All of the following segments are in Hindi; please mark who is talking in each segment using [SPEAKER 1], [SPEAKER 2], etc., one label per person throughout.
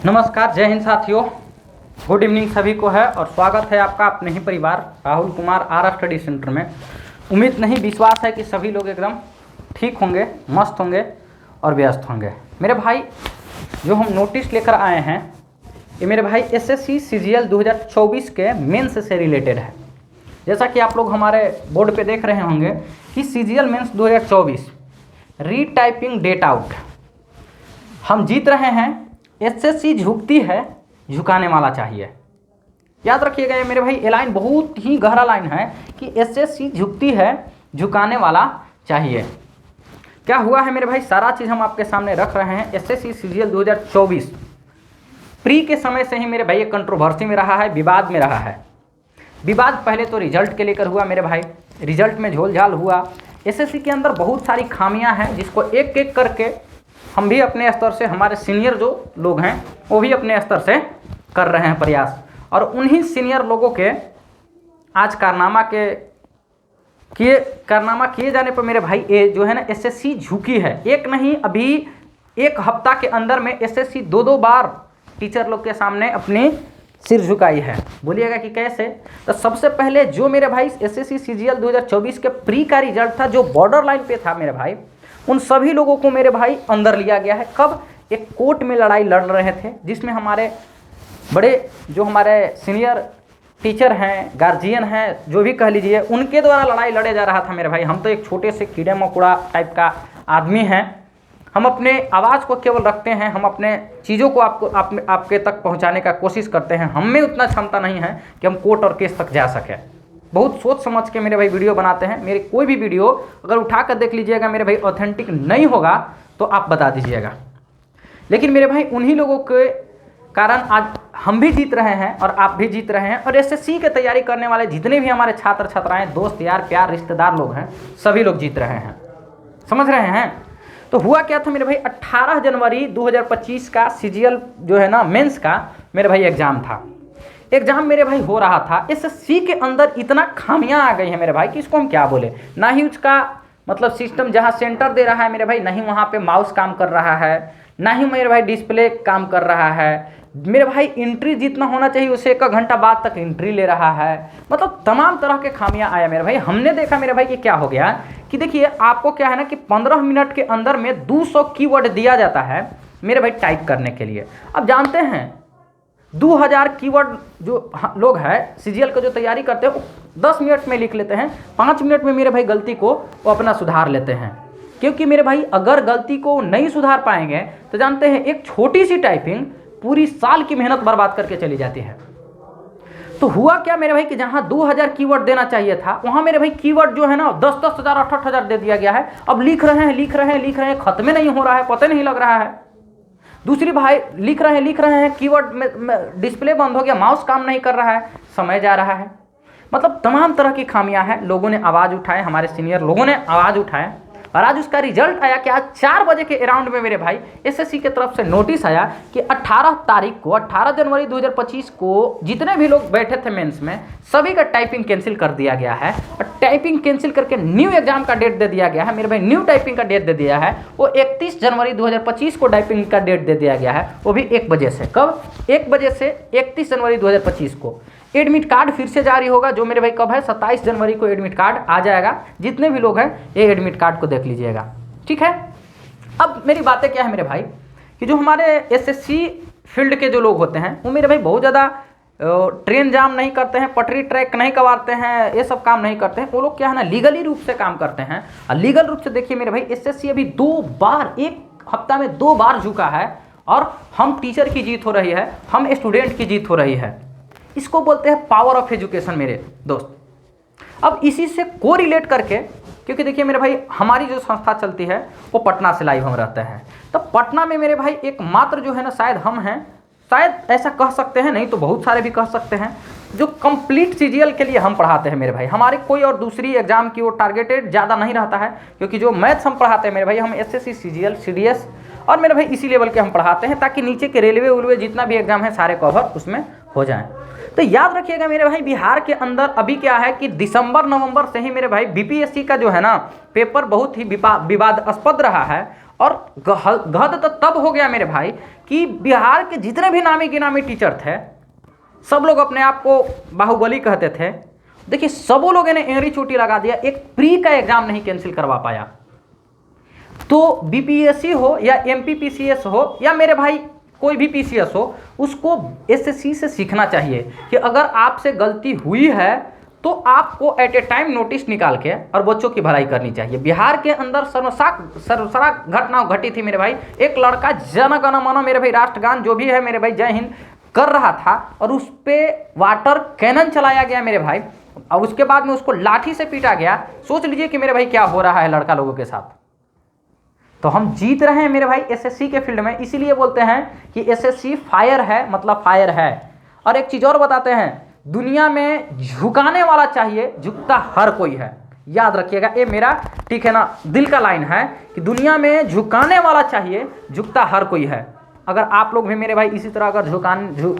[SPEAKER 1] नमस्कार, जय हिंद साथियों। गुड इवनिंग सभी को है और स्वागत है आपका अपने ही परिवार Rahul Kumar R study centre में। उम्मीद नहीं विश्वास है कि सभी लोग एकदम ठीक होंगे, मस्त होंगे और व्यस्त होंगे। मेरे भाई जो हम नोटिस लेकर आए हैं ये मेरे भाई एसएससी सीजीएल 2024 के मेंस से रिलेटेड है। जैसा कि आप लोग हमारे बोर्ड पे देख रहे होंगे कि सीजीएल मेंस 2024 रीटाइपिंग डेट आउट हम जीत रहे हैं। एसएससी झुकती है, झुकाने वाला चाहिए। याद रखिएगा ये मेरे भाई ये लाइन बहुत ही गहरा लाइन है कि एसएससी झुकती है, झुकाने वाला चाहिए। क्या हुआ है मेरे भाई, सारा चीज़ हम आपके सामने रख रहे हैं। एसएससी सीजीएल 2024 प्री के समय से ही मेरे भाई ये कंट्रोवर्सी में रहा है, विवाद में रहा है। विवाद पहले तो रिजल्ट के लेकर हुआ मेरे भाई, रिजल्ट में झोलझाल हुआ। एसएससी के अंदर बहुत सारी खामियां हैं जिसको एक एक करके हम भी अपने स्तर से, हमारे सीनियर जो लोग हैं वो भी अपने स्तर से कर रहे हैं प्रयास। और उन्हीं सीनियर लोगों के आज कारनामा किए जाने पर मेरे भाई ये जो है ना एसएससी झुकी है। एक नहीं, अभी एक हफ्ता के अंदर में एसएससी दो बार टीचर लोग के सामने अपनी सिर झुकाई है। बोलिएगा कि कैसे? तो सबसे पहले जो मेरे भाई एसएससी सीजीएल 2024 के प्री का रिजल्ट था, जो बॉर्डर लाइन पे था मेरे भाई, उन सभी लोगों को मेरे भाई अंदर लिया गया है। कब? एक कोर्ट में लड़ाई लड़ रहे थे जिसमें हमारे बड़े जो हमारे सीनियर टीचर हैं, गार्जियन हैं, जो भी कह लीजिए, उनके द्वारा लड़ाई लड़े जा रहा था मेरे भाई। हम तो एक छोटे से कीड़े मकोड़ा टाइप का आदमी हैं। हम अपने आवाज़ को केवल रखते हैं, हम अपने चीज़ों को आपके तक पहुंचाने का कोशिश करते हैं। हम में उतना क्षमता नहीं है कि हम कोर्ट और केस तक जा सकें। बहुत सोच समझ के मेरे भाई वीडियो बनाते हैं। मेरे कोई भी वीडियो अगर उठा कर देख लीजिएगा मेरे भाई, ऑथेंटिक नहीं होगा तो आप बता दीजिएगा। लेकिन मेरे भाई उन्हीं लोगों के कारण आज हम भी जीत रहे हैं और आप भी जीत रहे हैं। और एसएससी की तैयारी करने वाले जितने भी हमारे छात्र छात्राएं, दोस्त यार, प्यार, रिश्तेदार लोग हैं, सभी लोग जीत रहे हैं। समझ रहे हैं? तो हुआ क्या था मेरे भाई, 18 जनवरी 2025 का सीजीएल जो है ना मेंस का मेरे भाई एग्जाम था। एग्जाम मेरे भाई हो रहा था। एसएससी के अंदर इतना खामियां आ गई हैं मेरे भाई कि इसको हम क्या बोले। ना ही उसका मतलब सिस्टम जहां सेंटर दे रहा है मेरे भाई, ना ही वहां पे माउस काम कर रहा है, ना ही मेरे भाई डिस्प्ले काम कर रहा है। मेरे भाई एंट्री जितना होना चाहिए उससे 1 घंटा बाद तक एंट्री ले रहा है। मतलब तमाम तरह के खामियां आया मेरे भाई। हमने देखा मेरे भाई कि क्या हो गया कि देखिए आपको क्या है ना कि 15 मिनट के अंदर में 200 कीवर्ड दिया जाता है मेरे भाई टाइप करने के लिए। अब जानते हैं 2000 कीवर्ड जो लोग हैं सीजीएल का जो तैयारी करते हैं वो 10 मिनट में लिख लेते हैं। 5 मिनट में मेरे भाई गलती को वो अपना सुधार लेते हैं। क्योंकि मेरे भाई अगर गलती को नहीं सुधार पाएंगे तो जानते हैं एक छोटी सी टाइपिंग पूरी साल की मेहनत बर्बाद करके चली जाती है। तो हुआ क्या मेरे भाई कि जहां 2000 कीवर्ड देना चाहिए था वहां मेरे भाई कीवर्ड जो है ना 10-10 हज़ार 8-8 हज़ार दे दिया गया है। अब लिख रहे हैं, खत्म नहीं हो रहा है, पता नहीं लग रहा है। दूसरी भाई लिख रहे हैं कीवर्ड में डिस्प्ले बंद हो गया, माउस काम नहीं कर रहा है, समय जा रहा है। मतलब तमाम तरह की खामियां हैं। लोगों ने आवाज़ उठाए, हमारे सीनियर लोगों ने आवाज़ उठाए और आज उसका रिजल्ट आया कि आज 4 बजे के अराउंड में मेरे भाई एसएससी की तरफ से नोटिस आया कि 18 जनवरी 2025 को जितने भी लोग बैठे थे मेंस में सभी का टाइपिंग कैंसिल कर दिया गया है। और टाइपिंग कैंसिल करके न्यू एग्जाम का डेट दे दिया गया है मेरे भाई। न्यू टाइपिंग का डेट दे दिया है, वो 31 जनवरी 2025 को टाइपिंग का डेट दे दिया गया है, वो भी 1 बजे से। कब? 1 बजे से 31 जनवरी 2025 को। एडमिट कार्ड फिर से जारी होगा, जो मेरे भाई कब है, 27 जनवरी को एडमिट कार्ड आ जाएगा। जितने भी लोग हैं ये एडमिट कार्ड को देख लीजिएगा, ठीक है। अब मेरी बातें क्या है मेरे भाई कि जो हमारे एसएससी फील्ड के जो लोग होते हैं वो मेरे भाई बहुत ज़्यादा ट्रेन जाम नहीं करते हैं, पटरी ट्रैक नहीं करवाते हैं, ये सब काम नहीं करते हैं। वो लोग क्या है ना लीगली रूप से काम करते हैं। और लीगल रूप से देखिए मेरे भाई एसएससी अभी 2 बार, एक हफ्ता में 2 बार झुका है। और हम टीचर की जीत हो रही है, हम स्टूडेंट की जीत हो रही है। इसको बोलते हैं पावर ऑफ एजुकेशन मेरे दोस्त। अब इसी से को रिलेट करके, क्योंकि देखिए मेरे भाई हमारी जो संस्था चलती है वो पटना से लाइव हम रहते हैं। तो पटना में मेरे भाई एकमात्र जो है ना शायद हम हैं, शायद ऐसा कह सकते हैं, नहीं तो बहुत सारे भी कह सकते हैं, जो कंप्लीट सीजीएल के लिए हम पढ़ाते हैं मेरे भाई। हमारे कोई और दूसरी एग्जाम की वो टारगेटेड ज़्यादा नहीं रहता है, क्योंकि जो मैथ्स हम पढ़ाते हैं मेरे भाई, हम एसएससी सीजीएल सीडीएस और मेरे भाई इसी लेवल के हम पढ़ाते हैं, ताकि नीचे के रेलवे उलवे जितना भी एग्जाम है सारे कवर उसमें हो जाएं। तो याद रखिएगा मेरे भाई बिहार के अंदर अभी क्या है कि दिसंबर नवंबर से ही मेरे भाई बीपीएससी का जो है ना पेपर बहुत ही विवादास्पद रहा है। और गद तो तब हो गया मेरे भाई कि बिहार के जितने भी नामी गिनामी टीचर थे, सब लोग अपने आप को बाहुबली कहते थे। देखिए सबों लोगों ने एड़ी चोटी लगा दिया, एक प्री का एग्जाम नहीं कैंसिल करवा पाया। तो बीपीएससी हो या एमपीपीसीएस हो या मेरे भाई कोई भी पीसीएस हो, उसको एसएससी से सीखना चाहिए कि अगर आपसे गलती हुई है तो आपको एट ए टाइम नोटिस निकाल के और बच्चों की भलाई करनी चाहिए। बिहार के अंदर सर्वसाक घटना घटी थी मेरे भाई। एक लड़का जन गण मन मेरे भाई राष्ट्रगान जो भी है मेरे भाई जय हिंद कर रहा था और उस पर वाटर कैनन चलाया गया मेरे भाई, और उसके बाद में उसको लाठी से पीटा गया। सोच लीजिए कि मेरे भाई क्या हो रहा है लड़का लोगों के साथ। तो हम जीत रहे हैं मेरे भाई एसएससी के फील्ड में, इसीलिए बोलते हैं कि एसएससी फायर है, मतलब फायर है। और एक चीज़ और बताते हैं, दुनिया में झुकाने वाला चाहिए, झुकता हर कोई है। याद रखिएगा, ये मेरा ठीक है ना दिल का लाइन है कि दुनिया में झुकाने वाला चाहिए, झुकता हर कोई है। अगर आप लोग भी मेरे भाई इसी तरह अगर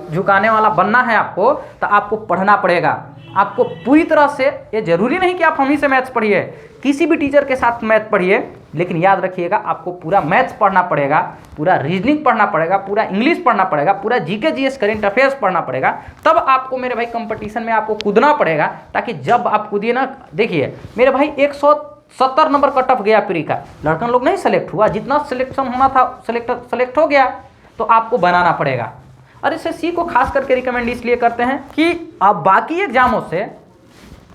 [SPEAKER 1] झुकाने वाला बनना है आपको, तो आपको पढ़ना पड़ेगा। आपको पूरी तरह से, ये जरूरी नहीं कि आप हम ही से मैथ्स पढ़िए, किसी भी टीचर के साथ मैथ पढ़िए, लेकिन याद रखिएगा आपको पूरा मैथ्स पढ़ना पड़ेगा, पूरा रीजनिंग पढ़ना पड़ेगा, पूरा इंग्लिश पढ़ना पड़ेगा, पूरा जीके जीएस करेंट अफेयर्स पढ़ना पड़ेगा। तब आपको मेरे भाई कंपटीशन में आपको कूदना पड़ेगा, ताकि जब आप कूदिए ना, देखिए मेरे भाई 170 नंबर कट ऑफ गया प्री का, लड़कन लोग नहीं सेलेक्ट हुआ, जितना सिलेक्शन होना था सेलेक्ट हो गया। तो आपको बनाना पड़ेगा। और एसएससी को खास करके रिकमेंड इसलिए करते हैं कि आप बाकी एग्जामों से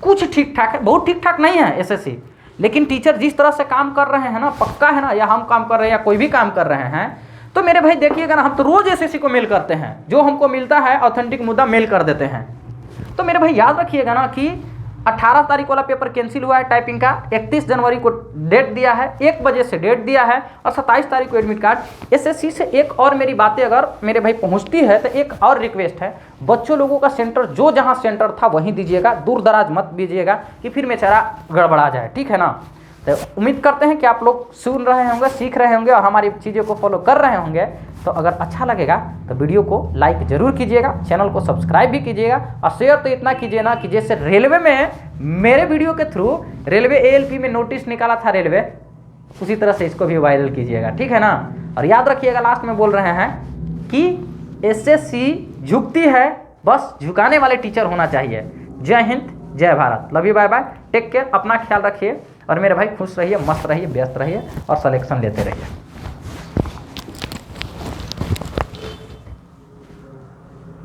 [SPEAKER 1] कुछ ठीक ठाक है, बहुत ठीक ठाक नहीं है एसएससी, लेकिन टीचर जिस तरह से काम कर रहे हैं ना, पक्का है ना, या हम काम कर रहे हैं या कोई भी काम कर रहे हैं, तो मेरे भाई देखिएगा ना, हम तो रोज एसएससी को मेल करते हैं, जो हमको मिलता है ऑथेंटिक मुद्दा मेल कर देते हैं। तो मेरे भाई याद रखिएगा ना कि 18 तारीख वाला पेपर कैंसिल हुआ है टाइपिंग का, 31 जनवरी को डेट दिया है, 1 बजे से डेट दिया है, और 27 तारीख को एडमिट कार्ड। एसएससी से एक और मेरी बातें अगर मेरे भाई पहुंचती है तो एक और रिक्वेस्ट है, बच्चों लोगों का सेंटर जो जहां सेंटर था वहीं दीजिएगा, दूर दराज मत दीजिएगा कि फिर बेचारा गड़बड़ा जाए, ठीक है ना। तो उम्मीद करते हैं कि आप लोग सुन रहे होंगे, सीख रहे होंगे और हमारी चीज़ों को फॉलो कर रहे होंगे। तो अगर अच्छा लगेगा तो वीडियो को लाइक जरूर कीजिएगा, चैनल को सब्सक्राइब भी कीजिएगा, और शेयर तो इतना कीजिए ना कि जैसे रेलवे में मेरे वीडियो के थ्रू रेलवे एएलपी में नोटिस निकाला था रेलवे, उसी तरह से इसको भी वायरल कीजिएगा, ठीक है ना। और याद रखिएगा, लास्ट में बोल रहे हैं कि एसएससी झुकती है, बस झुकाने वाले टीचर होना चाहिए। जय हिंद, जय Bharat, love you, bye bye, take care, अपना ख्याल रखिए, और मेरे भाई खुश रहिए, मस्त रहिए, व्यस्त रहिए और सिलेक्शन लेते रहिए।